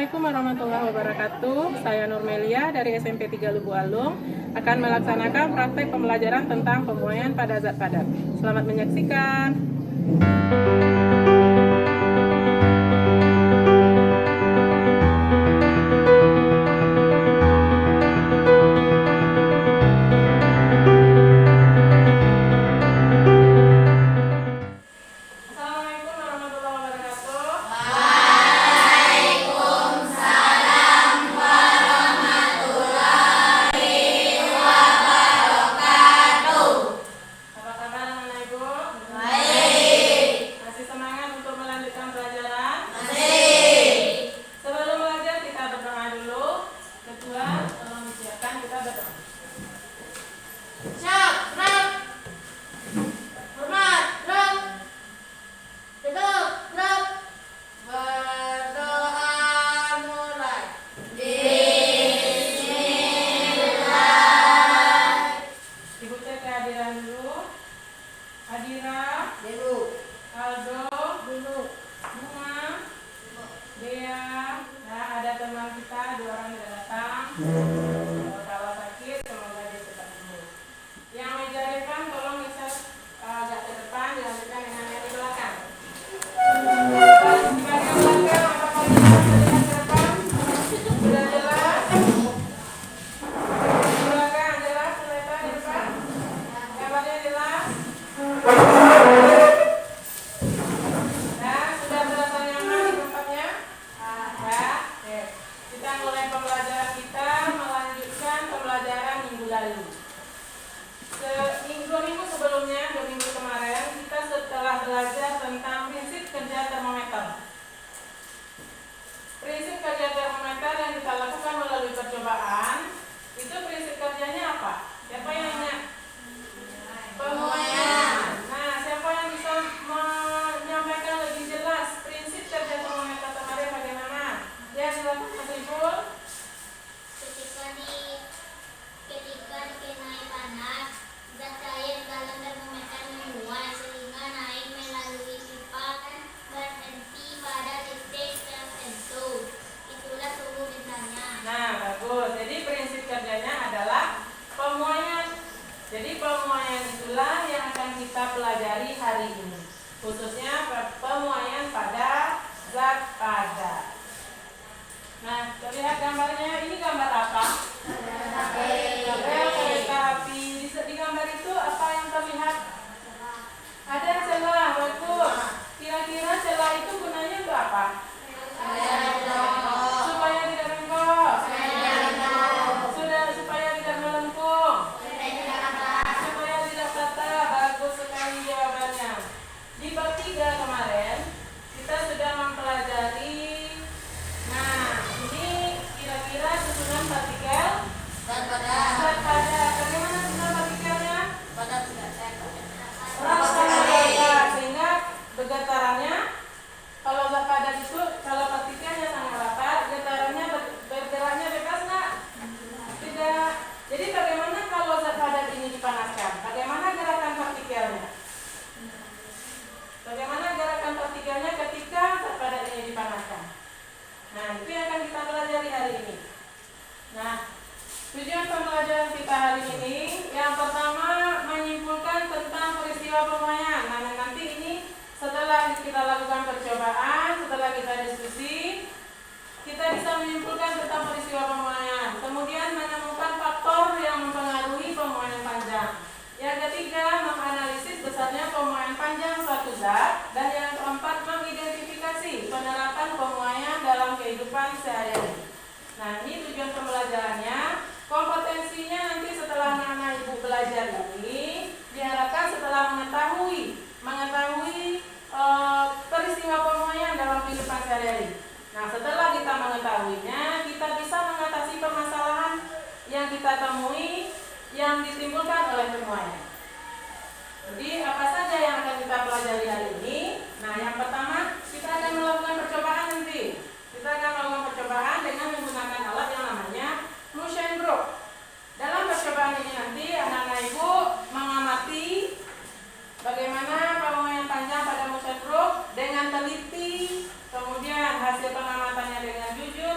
Assalamualaikum warahmatullahi wabarakatuh. Saya Nurmelia dari SMP 3 Lubu Alung akan melaksanakan praktek pembelajaran tentang pemuaian pada zat padat. Selamat menyaksikan. Kalau sakit semoga dia cepat sembuh. Yang meja depan tolong bisa agak ke depan, dilanjutkan dengan yang di belakang. Bagian belakang apakah bisa terlihat ke depan? Sudah jelas? Di belakang jelas, terlihat di depan? Gambarnya jelas? Nah, sudah terasa nyaman di tempatnya? Ya, oke. Kita mulai pembelajaran kita, melanjutkan pembelajaran minggu lalu. Dua minggu sebelumnya, 2 minggu kemarin, kita setelah belajar tentang prinsip kerja termometer. Prinsip kerja termometer yang kita lakukan melalui percobaan, itu prinsip kerjanya apa? Siapa yang ingat? Pemuaian. Nah, siapa yang bisa menyampaikan lebih jelas prinsip kerja termometer kemarin bagaimana? Ya, silakan Mas Ibu. Ketika dikenai panas, zat cair dalam termometer menguap sehingga naik melalui pipa berhenti pada titik tertentu. Itulah suhu bintangnya. Nah, bagus. Jadi prinsip kerjanya adalah pemuaian. Jadi pemuaian itulah yang akan kita pelajari hari ini. Khususnya pemuaian pada zat padat. Nah, terlihat gambarnya. Ini gambar apa? Tabel kereta api. Di gambar itu apa yang terlihat? Ada celah, betul. Kira-kira celah itu gunanya untuk apa? Supaya tidak bengkok. Supaya tidak melengkung. Supaya tidak patah. Bagus sekali jawabannya. Di bab 3 kemarin kita sudah mempelajari. Nah, ini kira-kira susunan partikel zat padat. Bagaimana susunan partikelnya? Padat. Sehingga bergetarannya, kalau zat padat itu, kalau partikelnya sangat rapat, getarannya bergeraknya bebas nggak? Tidak. Jadi bagaimana kalau zat padat ini dipanaskan? Bagaimana gerakan partikelnya? Bagaimana gerakan partikelnya ketika zat padat ini dipanaskan? Nah, itu yang akan kita pelajari hari ini. Nah, tujuan pembelajaran kita hari ini, yang pertama menyimpulkan tentang peristiwa pemuaian. Nah, nanti ini setelah kita lakukan percobaan, setelah kita diskusi, kita bisa menyimpulkan tentang peristiwa pemuaian. Kemudian menemukan faktor yang mempengaruhi pemuaian panjang. Yang ketiga, menganalisis besarnya pemuaian panjang suatu zat. Dan yang keempat, mengidentifikasi penerapan pemuaian dalam kehidupan sehari-hari. Nah, ini tujuan pembelajarannya. Kompetensinya nanti setelah anak-anak ibu belajar ini, diharapkan setelah mengetahui peristiwa pemuaian dalam kehidupan sehari-hari. Nah, setelah kita mengetahuinya, kita bisa mengatasi permasalahan yang kita temui yang ditimbulkan oleh pemuaian. Jadi, apa saja yang akan kita pelajari hari ini? Nah, yang pertama, kita akan melakukan percobaan nanti. Kita akan melakukan percobaan dengan menggunakan alat yang namanya Motion Group. Dalam percobaan ini nanti anak-anak ibu mengamati bagaimana pemuaian panjang pada Motion Group dengan teliti, kemudian hasil pengamatannya dengan jujur,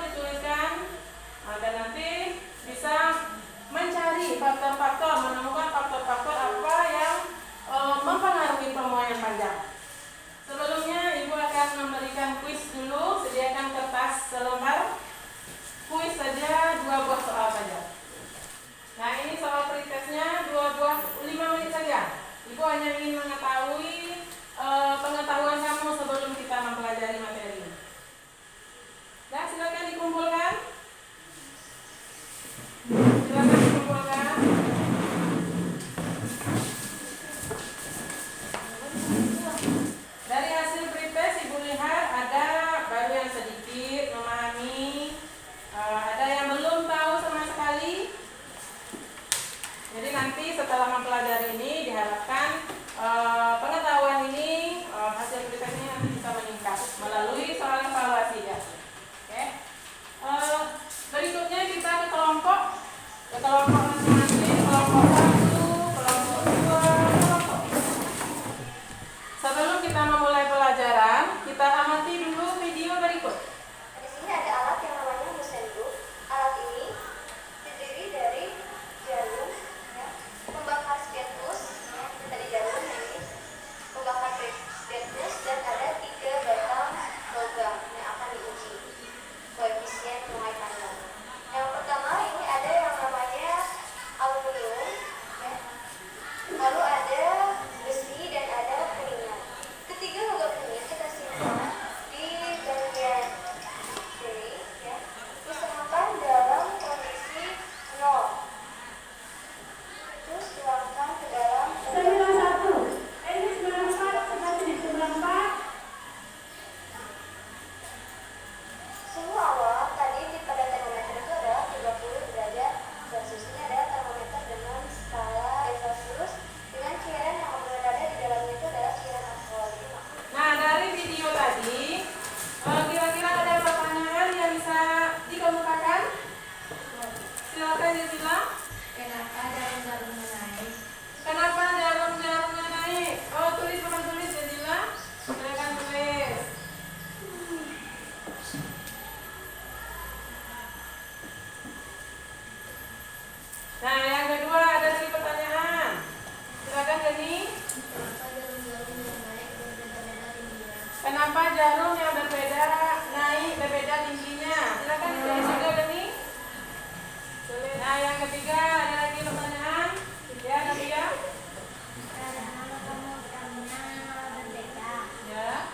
Silakan Jazila. Kenapa jarum-jarumnya naik? Kenapa jarum-jarumnya naik? Oh, tulis bukan tulis Jazila. Silakan tulis. Nah, yang kedua ada lagi pertanyaan. Silakan Gani. Kenapa jarum yang berbeda naik berbeda tingginya? Silakan ditulis juga Gani. Nah, yang ketiga ada lagi pertanyaan. Ya, Nadia. Karena logamogamnya berbeda. Ya.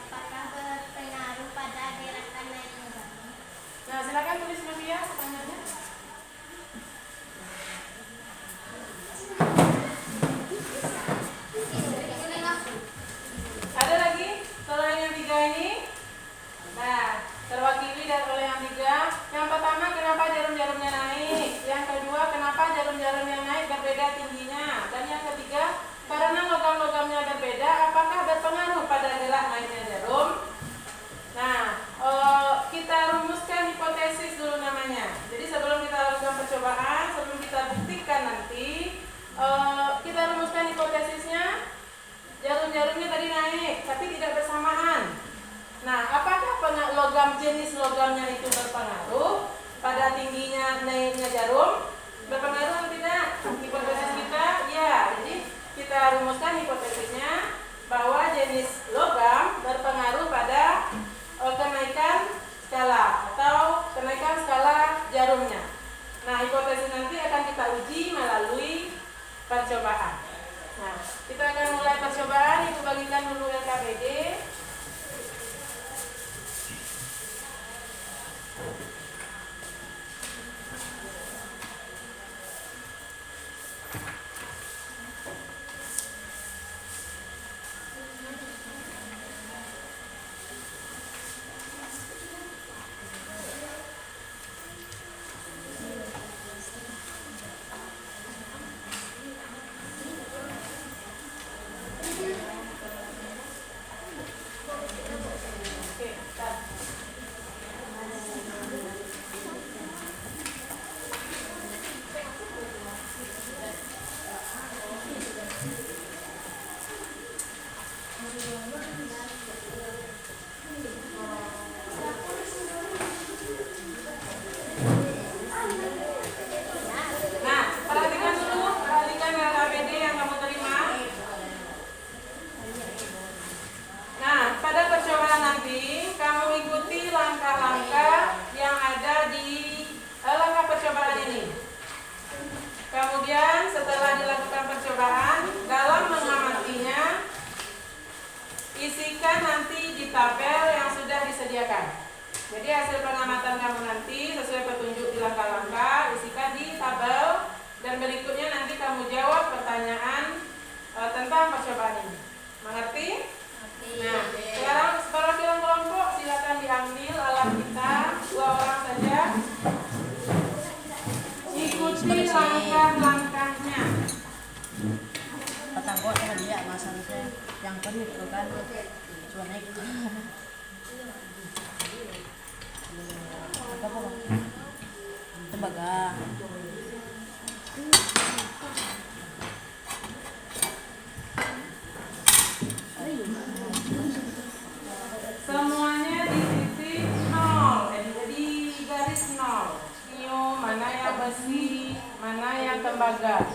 Apakah berpengaruh pada gerakan naiknya jarum? Nah, silakan tulis Nadia pertanyaannya. Ada lagi selain yang tiga ini? Nah, terwakili oleh yang tiga. Yang pertama, kenapa jarum-jarumnya naik? Yang kedua, kenapa jarum-jarumnya naik berbeda tingginya? Dan yang ketiga, karena logam-logamnya berbeda, apakah berpengaruh pada gerak naiknya jarum? Nah, kita rumuskan hipotesis dulu namanya. Jadi sebelum kita lakukan percobaan, sebelum kita buktikan nanti, kita rumuskan hipotesisnya. Jarum-jarumnya tadi naik, tapi tidak bersamaan. Nah, apakah jenis logamnya itu berpengaruh pada tingginya naiknya jarum? Berpengaruh atau tidak? Hipotesis kita, ya. Jadi kita rumuskan hipotesisnya bahwa jenis logam berpengaruh pada kenaikan skala atau kenaikan skala jarumnya. Nah, hipotesis nanti akan kita uji melalui percobaan. Nah, kita akan mulai percobaan. Ibu bagikan dulu LKPD. Oke, start. Nah, perhatikan dulu, perhatikan LKPD yang kamu terima. Nah, pada percobaan nanti kamu ikuti langkah-langkah yang ada di langkah percobaan ini. Kemudian setelah dilakukan percobaan, dalam mengamatinya, isikan nanti di tabel yang sudah disediakan. Jadi hasil pengamatan kamu nanti sesuai petunjuk di langkah-langkah, isikan di tabel, dan berikutnya nanti kamu jawab pertanyaan tentang percobaan ini. Mengerti? Nah, sekarang perwakilan kelompok silakan diambil alat kita, 2 orang saja. Ikuti langkah-langkahnya. Patangkot sama dia masalah saya yang penuh itu kan cuma naik apa kok tembaga Semuanya di titik 0, jadi garis 0. Nio, mana yang besi, mana yang tembaga.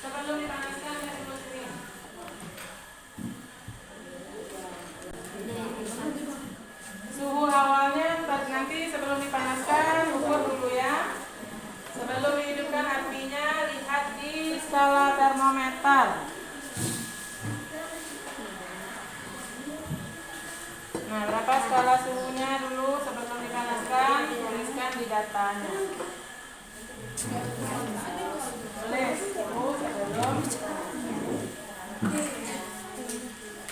Sebelum dipanaskan, ya dulu sini. Suhu awalnya nanti sebelum dipanaskan ukur dulu ya. Sebelum dihidupkan apinya, lihat di skala termometer. Nah, berapa skala suhunya dulu sebelum dipanaskan, tuliskan di datanya. Tulis suhu sebelum.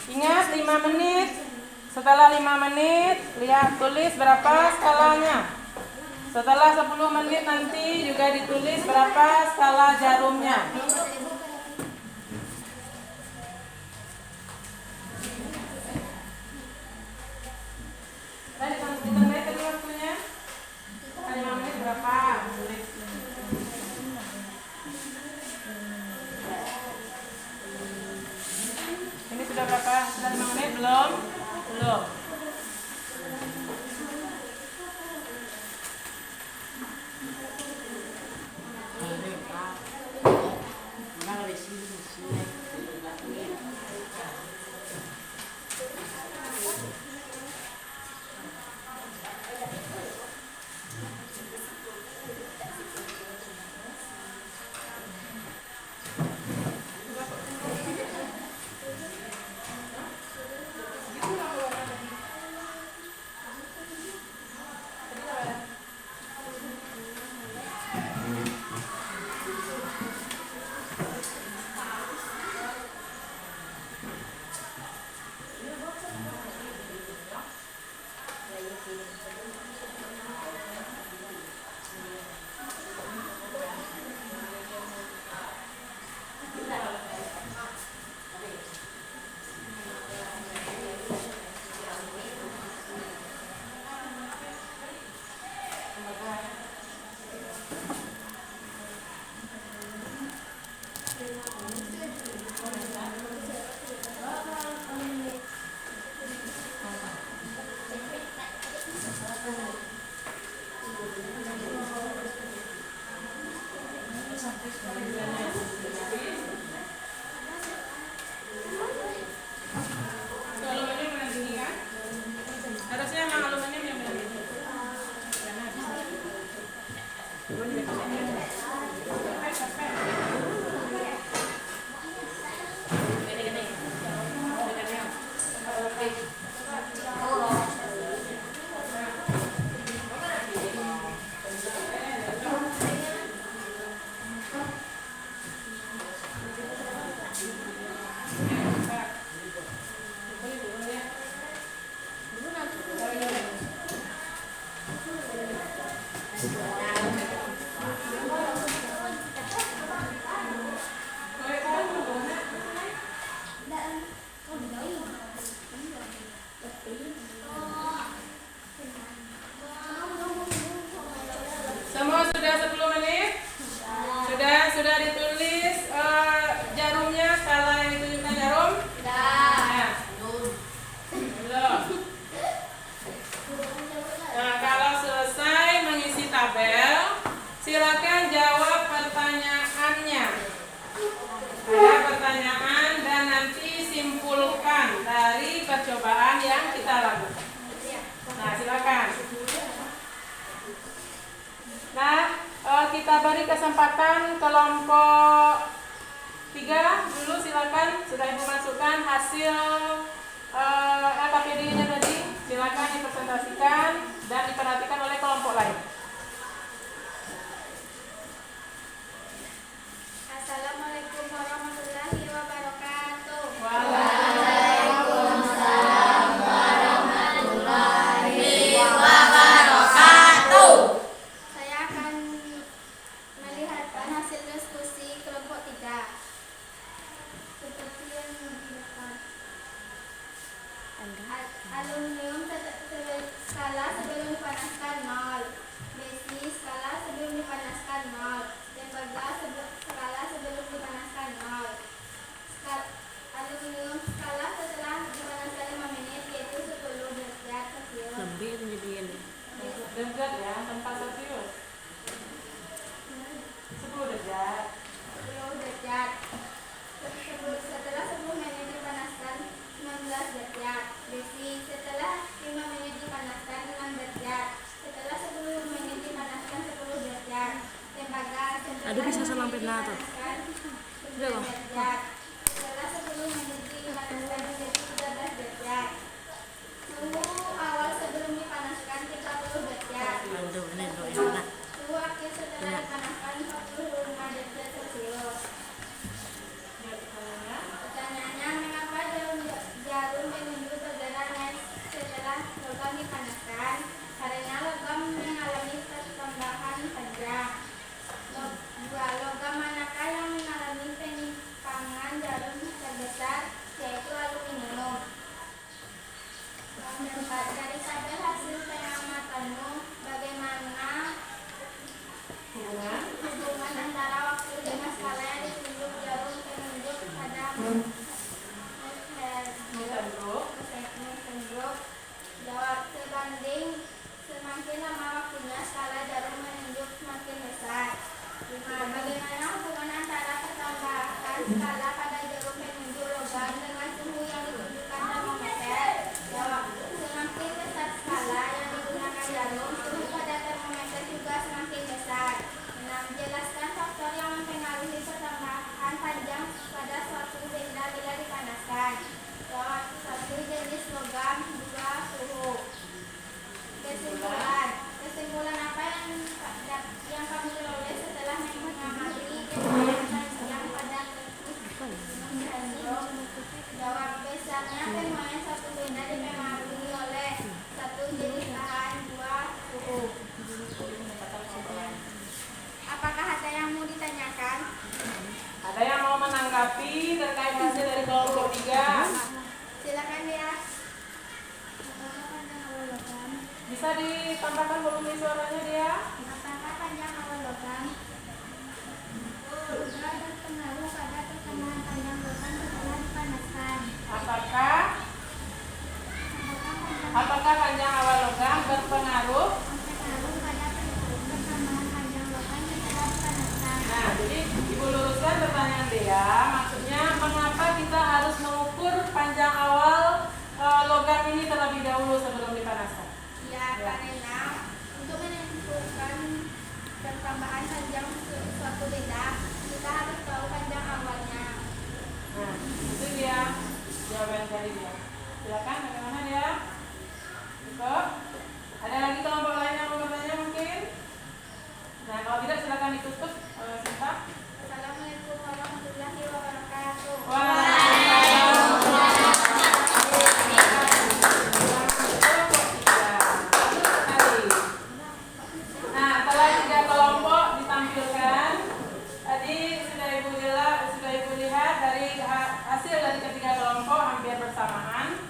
Ingat 5 menit. Setelah 5 menit, lihat tulis berapa skalanya. Setelah 10 menit nanti juga ditulis berapa skala jarumnya. Tadi ditambah tadi waktunya 5 menit berapa? Ini sudah berapa? Sudah 5 menit belum? Belum. Semua sudah 10 menit? Sudah ditulis jarumnya, skala yang ditunjukkan jarum? Nah, belum. Nah, kalau selesai mengisi tabel, silakan jawab pertanyaannya. Ada pertanyaan dan nanti simpulkan dari percobaan yang kita lakukan. Nah, silakan. Nah, kita beri kesempatan kelompok 3 dulu, silakan. Sudah Ibu masukkan hasil LKPD-nya tadi, silakan dipresentasikan dan diperhatikan oleh kelompok lain. Assalamualaikum warahmatullahi wabarakatuh. Waalaikumsalam warahmatullahi wabarakatuh. Saya akan melihatkan hasil diskusi kelompok 3. Seperti yang dilakukan. Aluminium skala sebelum dipanaskan 0. Besi skala sebelum dipanaskan 0. Tembaga skala sebelum dipanaskan 0. Aluminium skala setelah dipanaskan 5 menit yaitu 10 derajat Celcius. Lebih itu jadiin. derajat ya, tempat Celcius 10 derajat. 10 derajat. Setelah 10 menit dipanaskan 19 derajat. Besi setelah 5 menit dipanaskan 6 derajat. Setelah 10 menit dipanaskan 10 derajat. Tembaga setelah Aduh, bisa sampai nah tuh. dipanaskan 9 Udah, Bang. derajat. Setelah 10 menit dipanaskan 13 derajat. Suhu awal sebelum dipanaskan 30 derajat. Aduh, ini doa yang mana? Suhu akhir setelah dipanaskan 45 derajat Celcius. Pertanyaannya, mengapa jarum penunjuk bergerak naik setelah logam dipanaskan? Karena logam mengalami perkembangan di pendekatan kelompok lain. Apakah ada yang mau ditanyakan? Ada yang mau menanggapi terkait hasil dari kelompok 3? Silakan ya. Bisa ditambahkan volume suaranya dia? Apakah panjang awal logam juga berpengaruh pada perkembangan panjang logam setelah dipanaskan? Apakah panjang awal logam berpengaruh? Berpengaruh pada perkembangan panjang logam setelah dipanaskan. Nah, jadi Ibu luruskan pertanyaan dia. Maksudnya, mengapa kita harus mengukur panjang awal logam ini terlebih dahulu sebelum dipanaskan? Ya, karena untuk menentukan pertambahan panjang suatu benda, kita harus tahu panjang awalnya. Nah, itu dia jawaban dari dia. Silakan, bagaimana dia? Cukup? Ada lagi kelompok lain yang mau bertanya mungkin? Nah, kalau tidak silakan ditutup. Sinta. Assalamualaikum warahmatullahi wabarakatuh. Nah, setelah 3 kelompok ditampilkan, tadi sudah Ibu lihat dari hasil dari ketiga kelompok hampir bersamaan,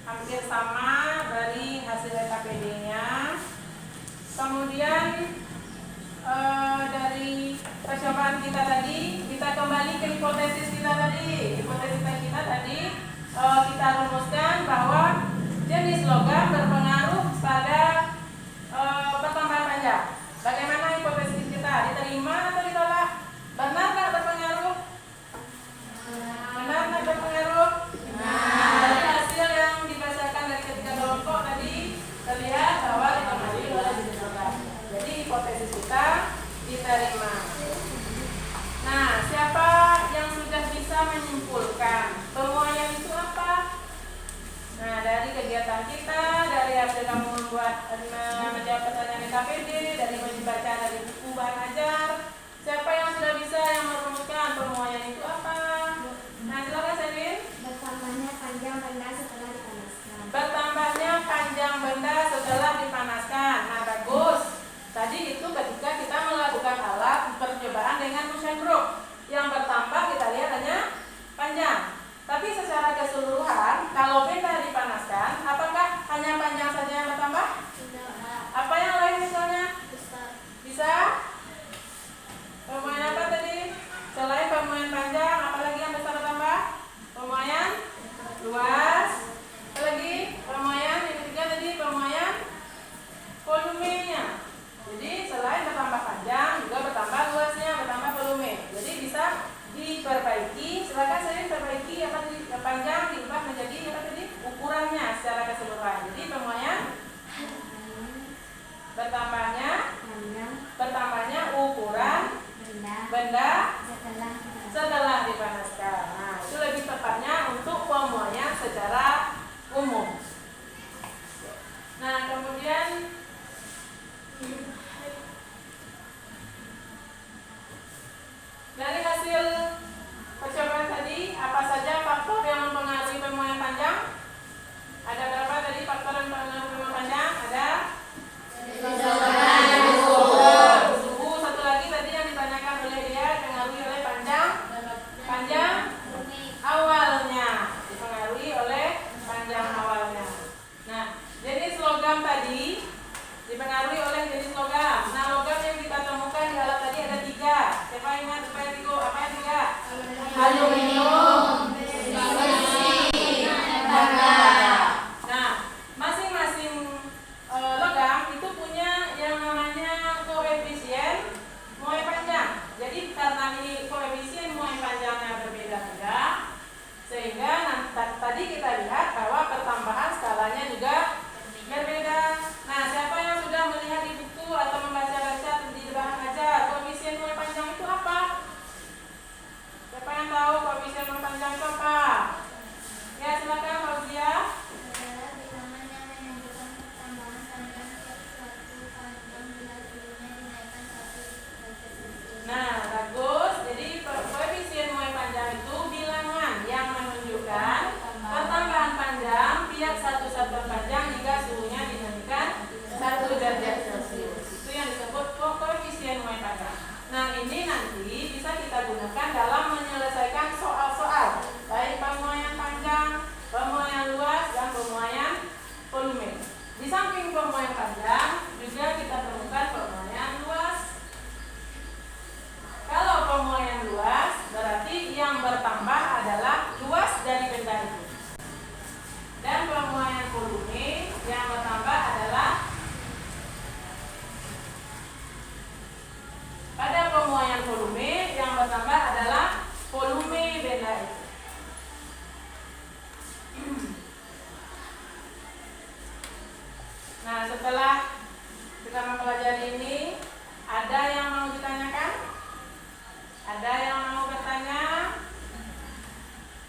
hampir sama dari hasil KPD-nya. Kemudian dari percobaan kita tadi, kita kembali ke hipotesis kita tadi. Hipotesis kita tadi kita rumuskan bahwa jenis logam berpengaruh pada pertambahan panjang. Bagaimana hipotesis kita? Diterima atau ditolak? Benar nggak berpengaruh? Benar nggak berpengaruh? Nah, dari hasil yang dibacakan dari ketiga kelompok tadi terlihat bahwa dipengaruhi oleh jenis logam. Jadi hipotesis kita diterima. Nah, siapa yang sudah bisa menyimpulkan pemuaian itu apa? Nah, dari kegiatan kita, dari hasil kamu menjawab pertanyaan KPD, dari membaca dari buku bahan ajar, siapa yang sudah bisa yang merumuskan pemuaian itu apa? Nah, silakan Selin. Bertambahnya panjang benda setelah dipanaskan. Bertambahnya panjang benda setelah dipanaskan. Nah, bagus. Tadi itu ketika kita melakukan alat percobaan dengan motion group. Yang bertambah kita lihat hanya panjang. Tapi secara keseluruhan, kalau benda dipanaskan, apakah hanya panjang saja yang bertambah? Apa yang lain misalnya? Bisa? Pemuaian apa tadi? Selain pemuaian panjang, apalagi yang besar bertambah? Pemuaian luas. Apa lagi? Pemuaian yang ketiga tadi pemuaian volumenya. Jadi selain bertambah panjang, juga bertambah luasnya, bertambah volume. Jadi bisa diperbaiki. Silakan saya perbaiki apa tadi? Panjang diubah menjadi apa tadi? Ukurannya secara keseluruhan. Jadi pemuaian bertambahnya ukuran benda setelah dipanaskan. Nah, itu lebih tepatnya untuk pemuaian secara umum. Nah, kemudian dari hasil percobaan tadi, apa saja faktor yang mempengaruhi pemuaian panjang? Ada berapa tadi faktor yang mempengaruhi pemuaian panjang? Ada suhu. Satu lagi tadi yang ditanyakan oleh dia, dipengaruhi oleh panjang awalnya, dipengaruhi oleh panjang awalnya. Nah, jenis logam tadi dipengaruhi oleh jenis logam bertambah adalah volume benda itu. Nah, setelah kita mempelajari ini, ada yang mau ditanyakan? Ada yang mau bertanya?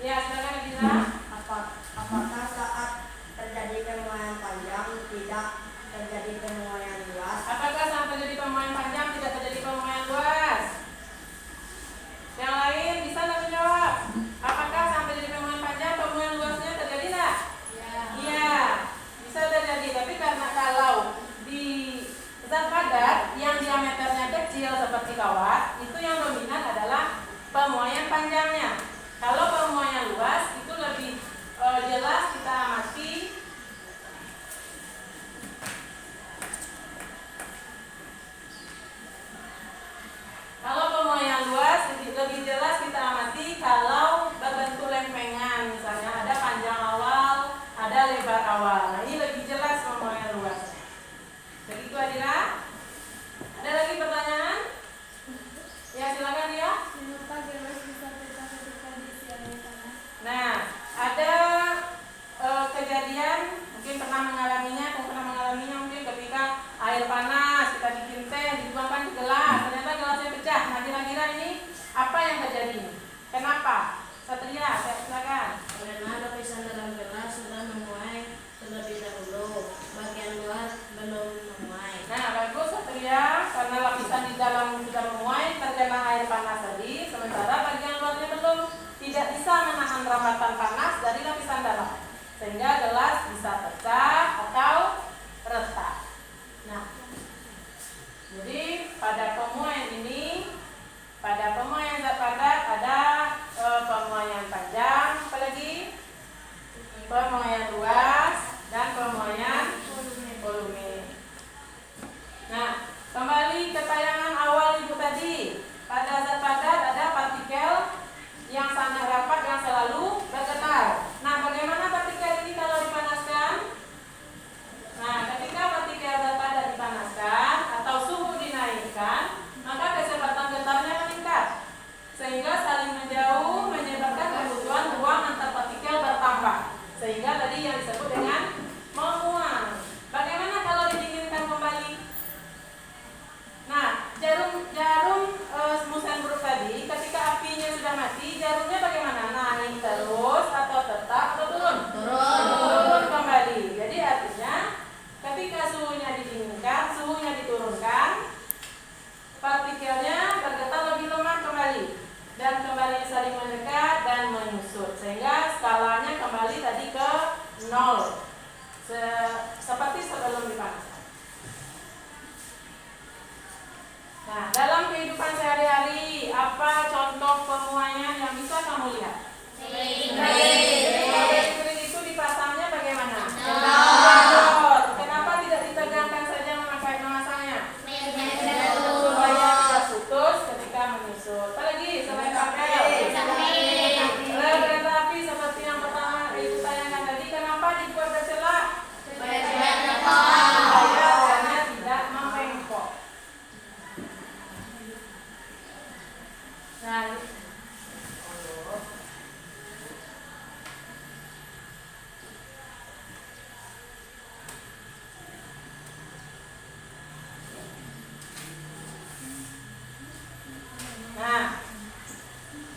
Ya, silakan Bisa. Apakah saat terjadi pemuaian panjang tidak terjadi pemuaian luas? Apakah saat terjadi pemuaian panjang tidak terjadi pemuaian luas? Yang lain bisa nggak menjawab? Apakah saat terjadi pemuaian panjang pemuaian luasnya terjadi nggak? Iya, bisa terjadi. Tapi karena kalau di zat padat yang diameternya kecil seperti kawat, itu yang dominan adalah pemuaian panjangnya. Kalau pemuaian luas itu lebih jelas kita amati. Kalau pemuaian luas lebih jelas kita amati kalau berbentuk lempengan, misalnya ada panjang awal, ada lebar awal. Nah, ini lebih jelas pemuaian luas. Begitu Adira? Ada lagi pertanyaan? Ya, silakan ya. Mengapa gelas bisa pecah ketika diisi air panas? Nah, ada kejadian mungkin pernah mengalaminya mungkin ketika air panas kita bikin teh dituangkan di gelas, ternyata gelasnya pecah. Nah, kira-kira ini apa yang terjadi? Kenapa? Satria, silakan. Karena lapisan dalam gelas sudah memuai terlebih dahulu, bagian luar belum memuai. Nah, bagus Satria, karena lapisan di dalam sudah memuai terkena air panas tadi, sementara bagian luarnya belum, tidak bisa menahan rambatan panas dari lapisan dalam, sehingga gelas bisa pecah atau retak. Nah, jadi pada pemuaian ini, pada pemuaian zat padat ada pemuaian panjang, apalagi pemuaian luas dan pemuaian volume. Nah, kembali ke tayangan awal Ibu tadi. Pada zat padat ada partikel yang sangat rapat yang selalu bergetar. Nah, bagaimana partikel ini kalau dipanaskan? Nah, ketika partikel zat padat dipanaskan atau suhu dinaikkan, maka kecepatan getarnya meningkat, sehingga saling menjauh menyebabkan kebutuhan ruang antar partikel bertambah, sehingga tadi yang disebut dengan memuai. Bagaimana kalau didinginkan kembali? Nah, jarum Musenbrook tadi, ketika apinya sudah mati, jarumnya bagaimana? Naik terus atau tetap atau turun? Turun kembali. Jadi artinya ketika suhunya didinginkan, suhunya diturunkan, partikelnya bergetar lebih lemah kembali dan kembali saling mendekat dan menyusut, sehingga skalanya kembali tadi ke 0 seperti sebelum dipanaskan. Nah, dalam kehidupan sehari-hari, apa contoh pemuaian yang bisa kamu lihat? Listrik itu dipasangnya bagaimana? Kendor. Kenapa tidak ditegangkan saja memasangnya? Supaya tidak putus ketika menyusut. Apalagi selain kabel? Rel kereta api seperti yang pertama Ibu tanyakan tadi, kenapa dibuat bercelah? Supaya relnya tidak membengkok. Nah,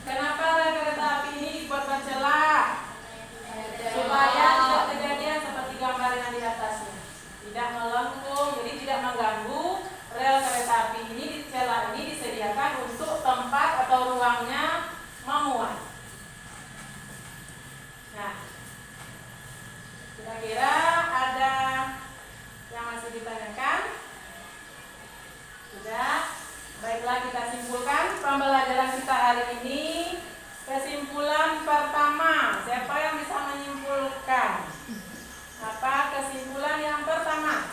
kenapa rel kereta api ini dibuat bercelah? Supaya tidak kejadian seperti gambar yang di atasnya, tidak melengkung, jadi tidak mengganggu. Rel kereta api ini, celah ini disediakan untuk tempat atau ruangnya memuat. Nah, kira-kira ada yang masih ditanyakan? Sudah? Baiklah, kita simpulkan pembelajaran kita hari ini. Kesimpulan pertama, siapa yang bisa menyimpulkan? Apa kesimpulan yang pertama?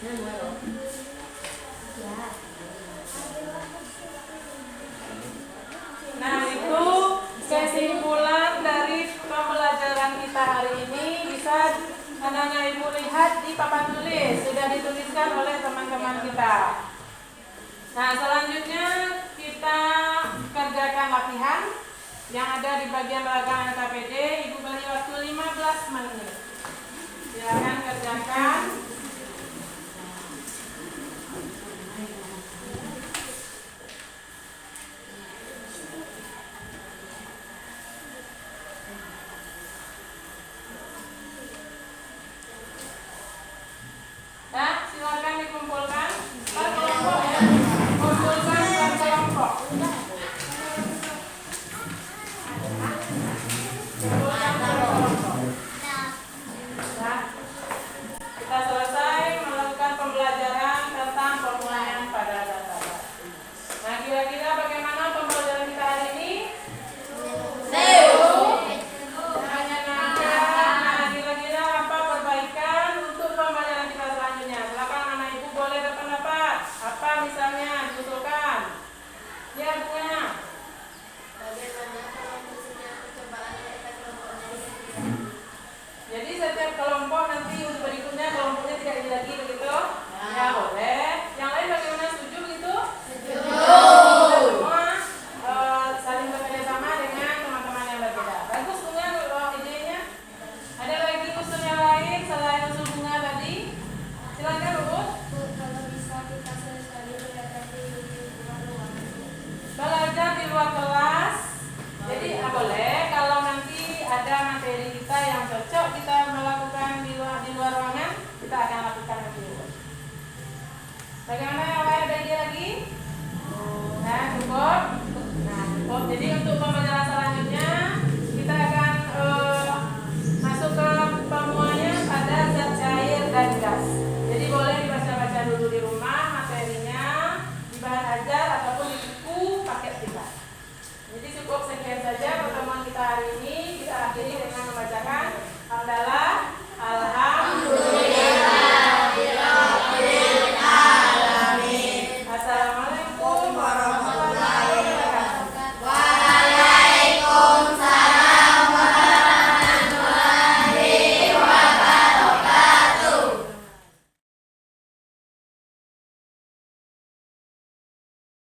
Nah, itu kesimpulan dari pembelajaran kita hari ini. Bisa anak-anak ibu lihat di papan tulis, sudah dituliskan oleh teman-teman kita. Nah, selanjutnya kita kerjakan latihan yang ada di bagian belakang KPD. Ibu beri waktu 15 menit. Silakan kerjakan.